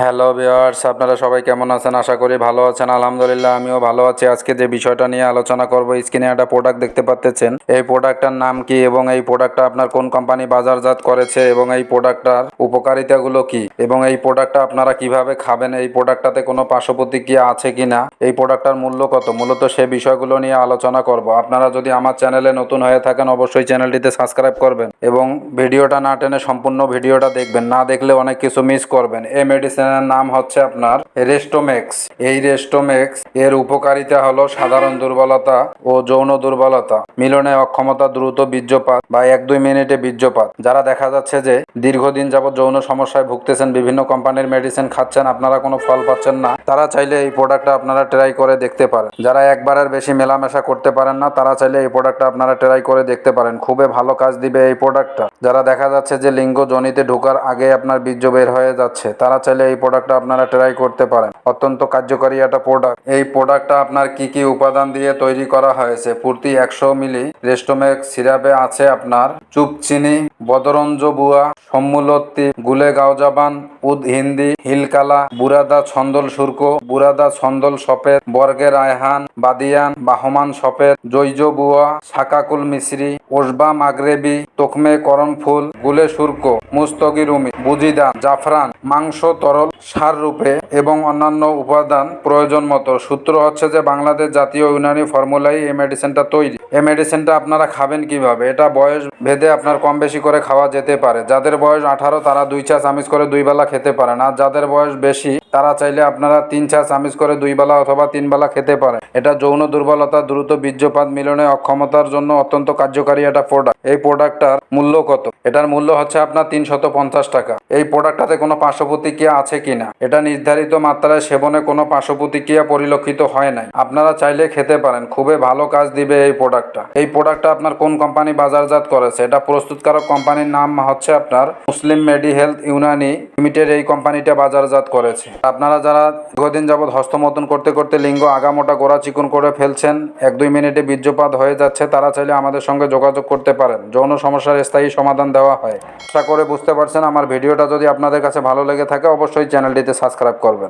Hello viewers, আপনারা সবাই কেমন আছেন? আশা করি ভালো আছেন। আলহামদুলিল্লাহ আমিও ভালো আছি। আজকে যে বিষয়টা নিয়ে আলোচনা করব, স্ক্রিনে একটা প্রোডাক্ট দেখতে পাচ্ছেন। এই প্রোডাক্টটার নাম কি এবং এই প্রোডাক্টটা আপনার কোন কোম্পানি বাজারজাত করেছে এবং এই প্রোডাক্টটার উপকারিতাগুলো কি এবং এই প্রোডাক্টটা আপনারা কিভাবে খাবেন, এই প্রোডাক্টটাতে কোনো পার্শ্ব প্রতিক্রিয়া আছে কিনা, এই প্রোডাক্টটার মূল্য কত, মূলত সে বিষয়গুলো নিয়ে আলোচনা করব। আপনারা যদি আমার চ্যানেলে নতুন হয়ে থাকেন অবশ্যই চ্যানেলটিতে সাবস্ক্রাইব করবেন এবং ভিডিওটা না টেনে সম্পূর্ণ ভিডিওটা দেখবেন। না দেখলে অনেক কিছু মিস করবেন। এই মেডিসিনের নাম হচ্ছে আপনার রেস্টোমেক্স। এই রেস্টোমেক্স এর উপকারিতা হলো সাধারণ দুর্বলতা ও যৌন দুর্বলতা, মিলনে অক্ষমতা, দ্রুত বীর্যপাত বা 1-2 মিনিটে বীর্যপাত। যারা দেখা যাচ্ছে যে দীর্ঘদিন যাবত যৌন সমস্যায় ভুগতেছেন, বিভিন্ন কোম্পানির মেডিসিন খাচ্ছেন, আপনারা কোনো ফল পাচ্ছেন না, তারা চাইলে এই প্রোডাক্টটা আপনারা ট্রাই করে দেখতে পারেন। যারা একবারের বেশি মেলামেশা করতে পারেন না, তারা চাইলে এই প্রোডাক্টটা আপনারা ট্রাই করে দেখতে পারেন। খুবই ভালো কাজ দিবে এই প্রোডাক্টটা। যারা দেখা যাচ্ছে যে লিঙ্গ যোনিতে ঢোকার আগে আপনার বীর্য বের হয়ে যাচ্ছে, তারা চাইলে এই প্রোডাক্টটা আপনারা ট্রাই করতে পারেন। অত্যন্ত কার্যকরী একটা প্রোডাক্ট। এই প্রোডাক্টটা আপনার কি কি উপাদান দিয়ে তৈরি করা হয়েছে? প্রতি 100 মিলি রেস্টোমেক্স সিরাপে আছে আপনার চুপচিনি, বদরঞ্জ বুয়া, সম্মুলত্তি, গুলে গাওজাবান, উদ হিন্দি, হিলকালা, বুরাদা ছন্দল সুরকো, বুরাদা ছন্দল সফেদ, বর্গের আয়হান, বাদিয়ান, বাহমান সফেদ, জৈজ বুয়া, সাকাকুল মিশ্রি, ওসবা মাগরেবি, তোকমে করণফুল, গুলে সুরকো, মুস্তগি রুমি, বুজিদান, জাফরান, মাংস তরল সার রূপে এবং অন্যান্য উপাদান প্রয়োজন মতো। সূত্র হচ্ছে যে বাংলাদেশ জাতীয় ইউনানি ফর্মুলাই এই মেডিসিনটা তৈরি। এই মেডিসিনটা আপনারা খাবেন কিভাবে? এটা বয়স ভেদে আপনার কম বেশি করে খাওয়া যেতে পারে। যাদের বয়স 18 তারা 2 চা চামচ করে 2 বেলা খেতে পারেন, আর যাদের বয়স বেশি তারা চাইলে আপনারা 3 চা চামচ করে 2 বেলা অথবা 3 বেলা খেতে পারেন। এটা যৌন দুর্বলতা, দ্রুত বীর্যপাত, মিলনে অক্ষমতার জন্য অত্যন্ত কার্যকারী একটা প্রোডাক্ট। এই প্রোডাক্টটার মূল্য কত? এটার মূল্য হচ্ছে আপনার 350 টাকা। এই প্রোডাক্টটাতে কোনো পার্শ্ব প্রতিক্রিয়া আছে কিনা, এটা নির্ধারিত মাত্রায় সেবনে কোনো পার্শ্ব প্রতিক্রিয়া পরিলক্ষিত হয় নাই। আপনারা চাইলে খেতে পারেন। খুবই ভালো কাজ দিবে এই প্রোডাক্টটা। এই প্রোডাক্টটা আপনার কোন কোম্পানি বাজারজাত করেছে? এটা প্রস্তুতকারক কোম্পানির নাম হচ্ছে আপনার মুসলিম মেডি হেলথ ইউনানি লিমিটেড। এই কোম্পানিটা বাজারজাত করেছে। আপনারা যারা দীর্ঘদিন যাবৎ হস্তমৈথুন করতে করতে লিঙ্গ আগামোটা গোড়া চিকন করে ফেলছেন, 1-2 মিনিটে বীর্যপাত হয়ে যাচ্ছে, তারা চাইলে আমাদের সঙ্গে যোগাযোগ করতে পারেন। যৌন সমস্যার স্থায়ী সমাধান দেওয়া হয়। আশা করে বুঝতে পারছেন। আমার ভিডিওটা যদি আপনাদের কাছে ভালো লেগে থাকে অবশ্যই চ্যানেলটিতে সাবস্ক্রাইব করবেন।